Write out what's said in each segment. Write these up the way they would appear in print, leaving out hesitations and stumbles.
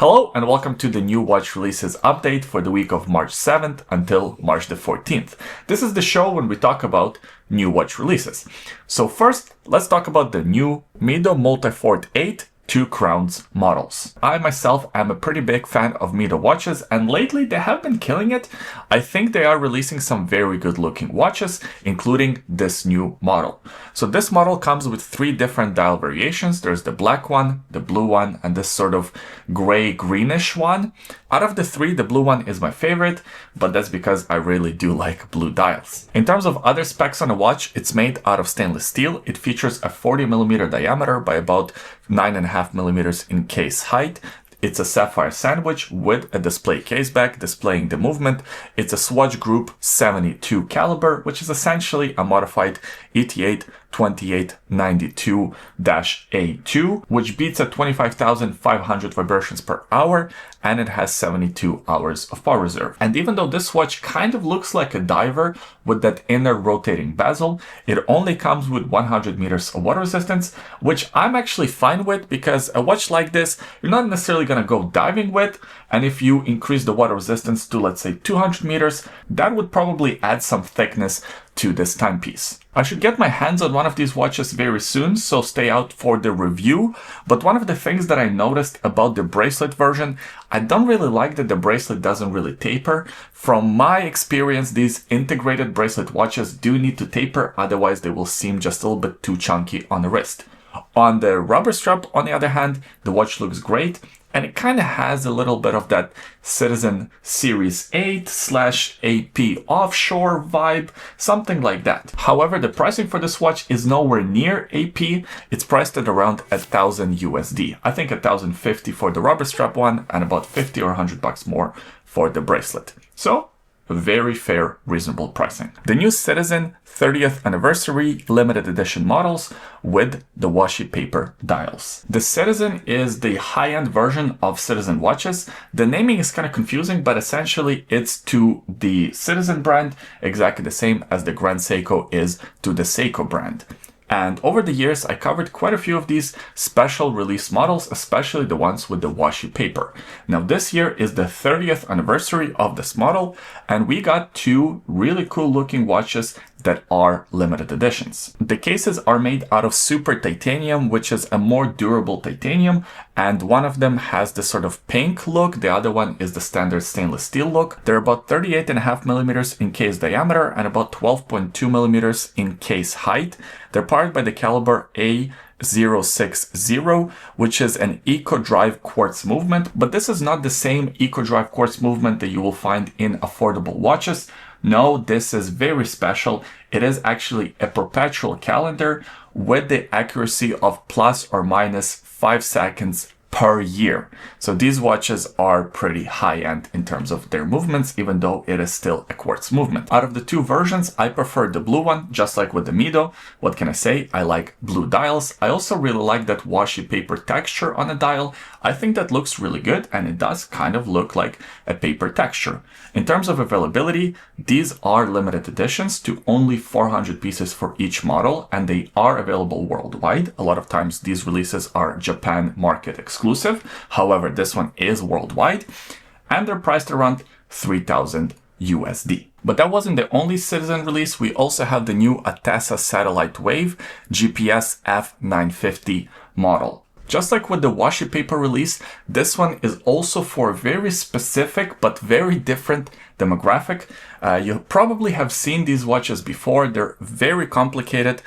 Hello and welcome to the new watch releases update for the week of March 7th until March the 14th. This is the show when we talk about new watch releases. So first, let's talk about the new Mido Multifort 8 2 crowns models. I myself am a pretty big fan of Mido watches, and lately they have been killing it. I think they are releasing some very good looking watches, including this new model. So this model comes with 3 different dial variations. There's the black one, the blue one, and this sort of gray greenish one. Out of the 3, the blue one is my favorite, but that's because I really do like blue dials. In terms of other specs on the watch, it's made out of stainless steel. It features a 40mm diameter by about 9.5mm in case height. It's a sapphire sandwich with a display case back displaying the movement. It's a Swatch Group 72 caliber, which is essentially a modified ET8 2892-A2, which beats at 25,500 vibrations per hour, and it has 72 hours of power reserve. And even though this watch kind of looks like a diver with that inner rotating bezel, it only comes with 100 meters of water resistance, which I'm actually fine with, because a watch like this, you're not necessarily going to go diving with, and if you increase the water resistance to, let's say, 200 meters, that would probably add some thickness to this timepiece. I should get my hands on one of these watches very soon, so stay out for the review. But one of the things that I noticed about the bracelet version, I don't really like that the bracelet doesn't really taper. From my experience, these integrated bracelet watches do need to taper, otherwise they will seem just a little bit too chunky on the wrist. On the rubber strap, on the other hand, the watch looks great, and it kind of has a little bit of that Citizen Series 8/AP offshore vibe, something like that. However, the pricing for this watch is nowhere near AP. It's priced at around $1,000 USD. I think $1,050 for the rubber strap one, and about 50 or $100 more for the bracelet. So, very fair, reasonable pricing. The new Citizen 30th anniversary limited edition models with the Washi paper dials. The Citizen is the high-end version of Citizen watches. The naming is kind of confusing, but essentially it's to the Citizen brand exactly the same as the Grand Seiko is to the Seiko brand. And over the years, I covered quite a few of these special release models, especially the ones with the washi paper. Now, this year is the 30th anniversary of this model, and we got 2 really cool looking watches that are limited editions. The cases are made out of super titanium, which is a more durable titanium, and one of them has this sort of pink look, the other one is the standard stainless steel look. They're about 38.5mm in case diameter and about 12.2mm in case height. They're powered by the caliber A060, which is an eco-drive quartz movement, but this is not the same eco-drive quartz movement that you will find in affordable watches. No, this is very special. It is actually a perpetual calendar with the accuracy of plus or minus 5 seconds per year. So these watches are pretty high-end in terms of their movements, even though it is still a quartz movement. Out of the 2 versions, I prefer the blue one, just like with the Mido. What can I say? I like blue dials. I also really like that washi paper texture on a dial. I think that looks really good, and it does kind of look like a paper texture. In terms of availability, these are limited editions to only 400 pieces for each model, and they are available worldwide. A lot of times these releases are Japan market exclusive. However, this one is worldwide, and they're priced around 3,000 USD. But that wasn't the only Citizen release. We also have the new Attesa Satellite Wave GPS F950 model. Just like with the washi paper release, this one is also for a very specific but very different demographic. You probably have seen these watches before. They're very complicated.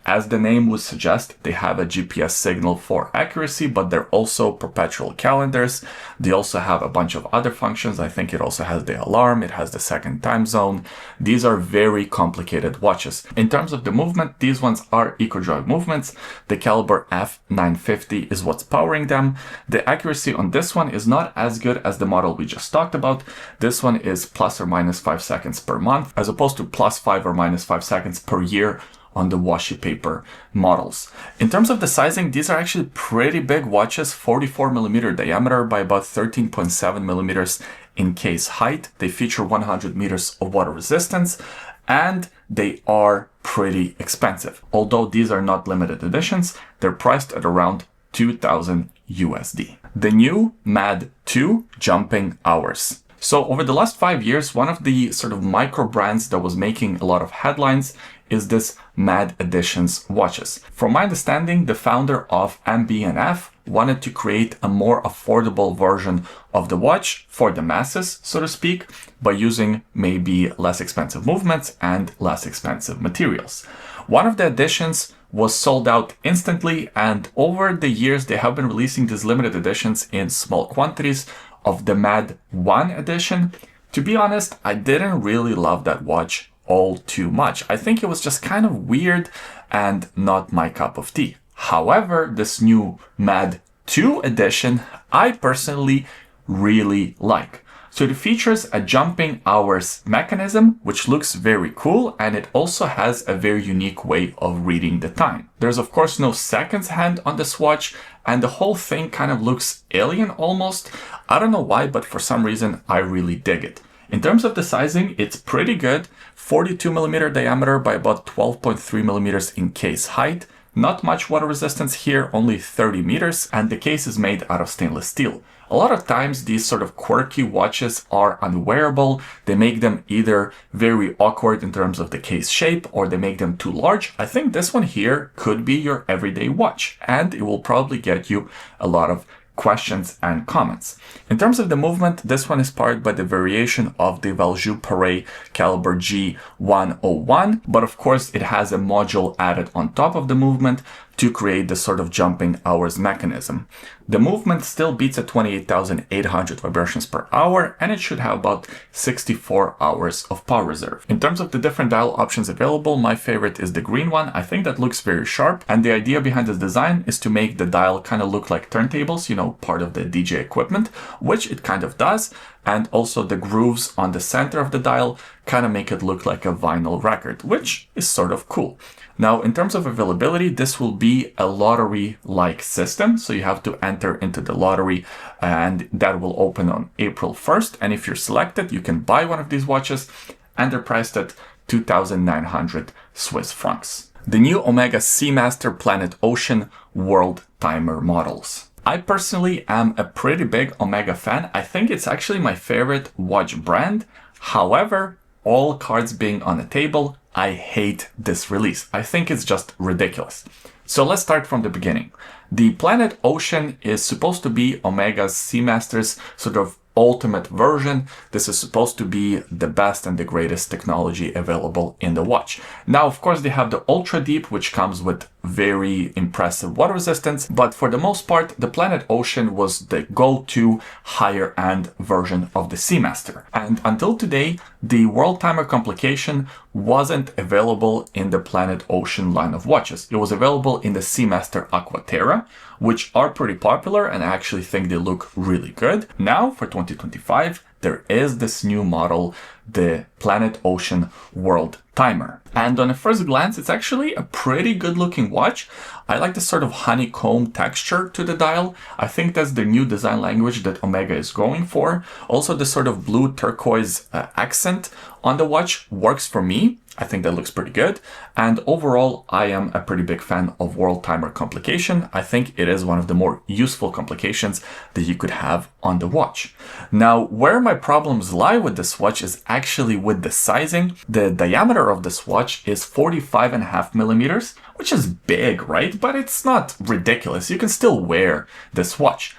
As the name would suggest, they have a GPS signal for accuracy, but they're also perpetual calendars. They also have a bunch of other functions. I think it also has the alarm. It has the second time zone. These are very complicated watches. In terms of the movement, these ones are eco-drive movements. The caliber F950 is what's powering them. The accuracy on this one is not as good as the model we just talked about. This one is plus or minus 5 seconds per month, as opposed to plus 5 or minus 5 seconds per year on the washi paper models. In terms of the sizing, these are actually pretty big watches, 44mm diameter by about 13.7mm in case height. They feature 100 meters of water resistance, and they are pretty expensive. Although these are not limited editions, they're priced at around 2,000 USD. The new MAD 2 jumping hours. So over the last 5 years, one of the sort of micro brands that was making a lot of headlines is this MAD Editions watches. From my understanding, the founder of MB&F wanted to create a more affordable version of the watch for the masses, so to speak, by using maybe less expensive movements and less expensive materials. One of the editions was sold out instantly, and over the years they have been releasing these limited editions in small quantities of the MAD 1 edition. To be honest, I didn't really love that watch all too much. I think it was just kind of weird and not my cup of tea. However, this new MAD 2 edition, I personally really like. So it features a jumping hours mechanism, which looks very cool, and it also has a very unique way of reading the time. There's of course no seconds hand on this watch, and the whole thing kind of looks alien almost. I don't know why, but for some reason I really dig it. In terms of the sizing, it's pretty good. 42mm diameter by about 12.3mm in case height. Not much water resistance here, only 30 meters, and the case is made out of stainless steel. A lot of times these sort of quirky watches are unwearable. They make them either very awkward in terms of the case shape, or they make them too large. I think this one here could be your everyday watch, and it will probably get you a lot of questions and comments. In terms of the movement, this one is powered by the variation of the Valjoux Paret caliber G101, but of course it has a module added on top of the movement to create the sort of jumping hours mechanism. The movement still beats at 28,800 vibrations per hour, and it should have about 64 hours of power reserve. In terms of the different dial options available, my favorite is the green one. I think that looks very sharp, and the idea behind this design is to make the dial kind of look like turntables, you know, part of the DJ equipment, which it kind of does, and also the grooves on the center of the dial kind of make it look like a vinyl record, which is sort of cool. Now, in terms of availability, this will be a lottery-like system. So you have to enter into the lottery, and that will open on April 1st. And if you're selected, you can buy one of these watches, and they're priced at 2,900 Swiss francs. The new Omega Seamaster Planet Ocean Worldtimer models. I personally am a pretty big Omega fan. I think it's actually my favorite watch brand. However, all cards being on the table, I hate this release. I think it's just ridiculous. So let's start from the beginning. The Planet Ocean is supposed to be Omega's Seamaster's sort of ultimate version. This is supposed to be the best and the greatest technology available in the watch. Now, of course, they have the Ultra Deep, which comes with very impressive water resistance, but for the most part, the Planet Ocean was the go-to higher end version of the Seamaster. And until today, the Worldtimer complication wasn't available in the Planet Ocean line of watches. It was available in the Seamaster Aquaterra, which are pretty popular, and I actually think they look really good. Now, for 2025, there is this new model, the Planet Ocean Worldtimer. And on a first glance, it's actually a pretty good looking watch. I like the sort of honeycomb texture to the dial. I think that's the new design language that Omega is going for. Also, the sort of blue turquoise accent on the watch works for me. I think that looks pretty good. And overall, I am a pretty big fan of Worldtimer complication. I think it is one of the more useful complications that you could have on the watch. Now, where my problems lie with this watch is actually with the sizing. The diameter of this watch is 45.5mm, which is big, right? But it's not ridiculous. You can still wear this watch.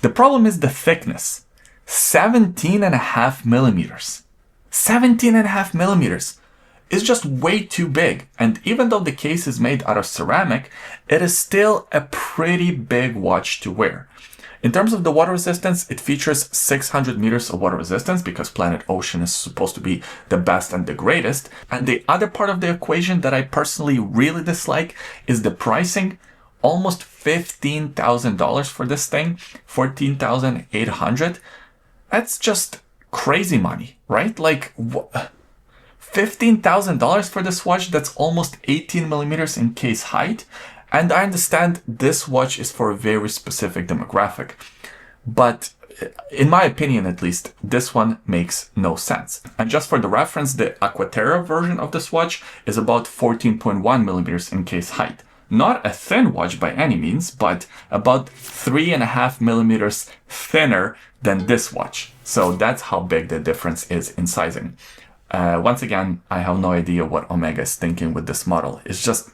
The problem is the thickness. 17.5mm. 17.5mm. Is just way too big, and even though the case is made out of ceramic, it is still a pretty big watch to wear. In terms of the water resistance, it features 600 meters of water resistance because Planet Ocean is supposed to be the best and the greatest. And the other part of the equation that I personally really dislike is the pricing. Almost $15,000 for this thing, $14,800. That's just crazy money, right? Like, $15,000 for this watch that's almost 18mm in case height. And I understand this watch is for a very specific demographic. But in my opinion, at least, this one makes no sense. And just for the reference, the Aquaterra version of this watch is about 14.1mm in case height. Not a thin watch by any means, but about 3.5 millimeters thinner than this watch. So that's how big the difference is in sizing. Once again, I have no idea what Omega is thinking with this model. It's just,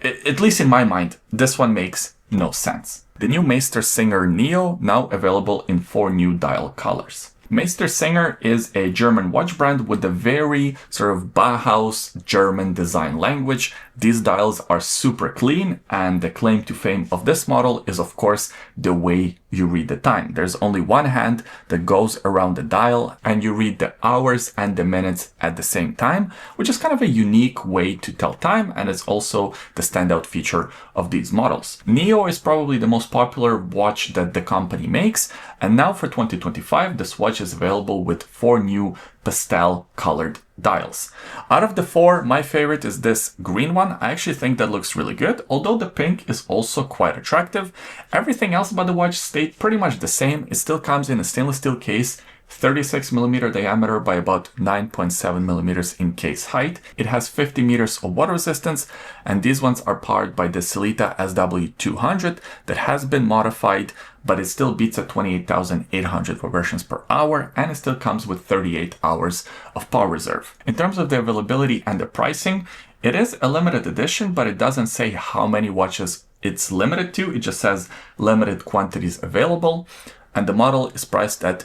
at least in my mind, this one makes no sense. The new MeisterSinger Neo, now available in 4 new dial colors. MeisterSinger is a German watch brand with a very sort of Bauhaus German design language. These dials are super clean, and the claim to fame of this model is, of course, the way you read the time. There's only one hand that goes around the dial, and you read the hours and the minutes at the same time, which is kind of a unique way to tell time, and it's also the standout feature of these models. Neo is probably the most popular watch that the company makes, and now for 2025, this watch is available with 4 new pastel colored dials. Out of the 4, my favorite is this green one. I actually think that looks really good, although the pink is also quite attractive. Everything else about the watch stayed pretty much the same. It still comes in a stainless steel case, 36mm diameter by about 9.7mm in case height. It has 50 meters of water resistance, and these ones are powered by the Sellita SW200 that has been modified, but it still beats at 28,800 vibrations per hour, and it still comes with 38 hours of power reserve. In terms of the availability and the pricing, it is a limited edition, but it doesn't say how many watches it's limited to. It just says limited quantities available, and the model is priced at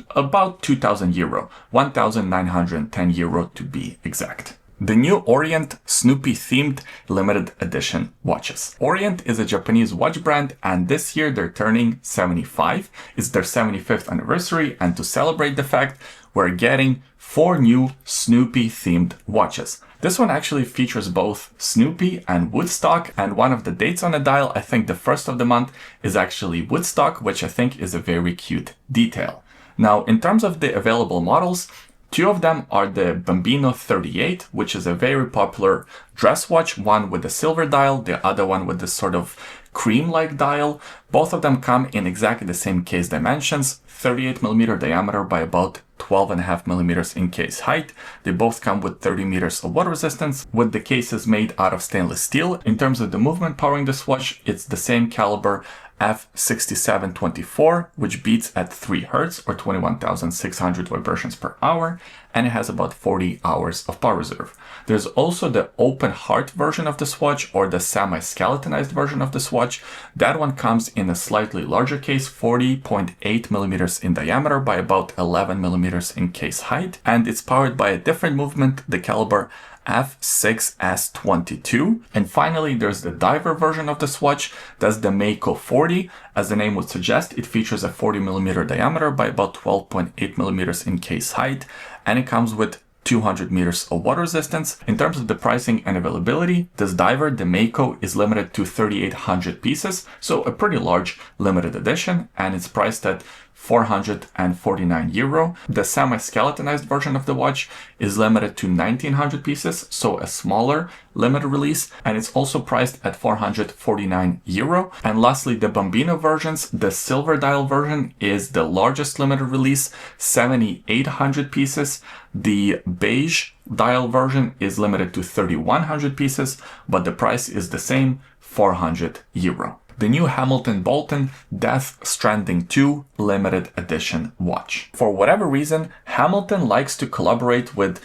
about 2,000 euro, 1,910 euro to be exact. The new Orient Snoopy-themed limited edition watches. Orient is a Japanese watch brand, and this year they're turning 75. It's their 75th anniversary, and to celebrate the fact, we're getting 4 new Snoopy-themed watches. This one actually features both Snoopy and Woodstock, and one of the dates on the dial, I think the first of the month, is actually Woodstock, which I think is a very cute detail. Now, in terms of the available models, 2 of them are the Bambino 38, which is a very popular dress watch, one with the silver dial, the other one with this sort of cream-like dial. Both of them come in exactly the same case dimensions, 38mm diameter by about 12.5mm in case height. They both come with 30 meters of water resistance, with the cases made out of stainless steel. In terms of the movement powering this watch, it's the same caliber F6724, which beats at 3 Hz or 21,600 vibrations per hour, and it has about 40 hours of power reserve. There's also the open heart version of this watch, or the semi-skeletonized version of this watch. That one comes in a slightly larger case, 40.8mm in diameter by about 11mm in case height, and it's powered by a different movement, the caliber F6S22. And finally, there's the diver version of this watch. That's the Meiko 40. As the name would suggest, it features a 40mm diameter by about 12.8mm in case height, and it comes with 200 meters of water resistance. In terms of the pricing and availability, this diver, the Meiko, is limited to 3,800 pieces, so a pretty large limited edition, and it's priced at 449 euro. The semi-skeletonized version of the watch is limited to 1,900 pieces, so a smaller limited release, and it's also priced at 449 euro. And lastly, the Bambino versions, the silver dial version is the largest limited release, 7,800 pieces. The beige dial version is limited to 3,100 pieces, but the price is the same, 400 euro. The new Hamilton Boulton Death Stranding 2 limited edition watch. For whatever reason, Hamilton likes to collaborate with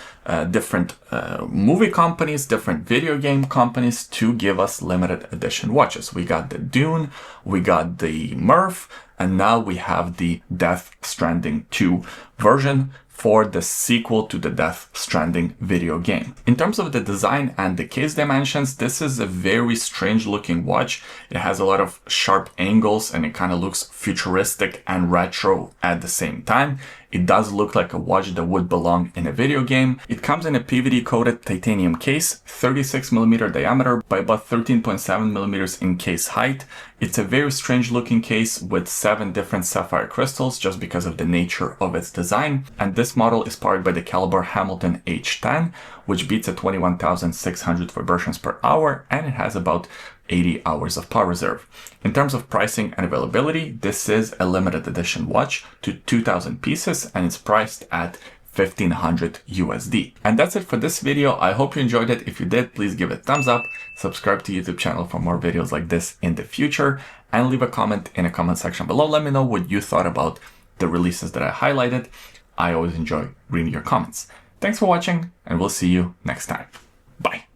different movie companies, different video game companies to give us limited edition watches. We got the Dune, we got the Murph, and now we have the Death Stranding 2 version for the sequel to the Death Stranding video game. In terms of the design and the case dimensions, this is a very strange looking watch. It has a lot of sharp angles and it kind of looks futuristic and retro at the same time. It does look like a watch that would belong in a video game. It comes in a PVD coated titanium case, 36mm diameter by about 13.7mm in case height. It's a very strange looking case with 7 different sapphire crystals just because of the nature of its design. And this model is powered by the caliber Hamilton H10, which beats at 21,600 vibrations per hour, and it has about 80 hours of power reserve. In terms of pricing and availability, this is a limited edition watch to 2,000 pieces, and it's priced at 1500 USD. And that's it for this video. I hope you enjoyed it. If you did, please give it a thumbs up, subscribe to YouTube channel for more videos like this in the future, and leave a comment in the comment section below. Let me know what you thought about the releases that I highlighted. I always enjoy reading your comments. Thanks for watching, and we'll see you next time. Bye.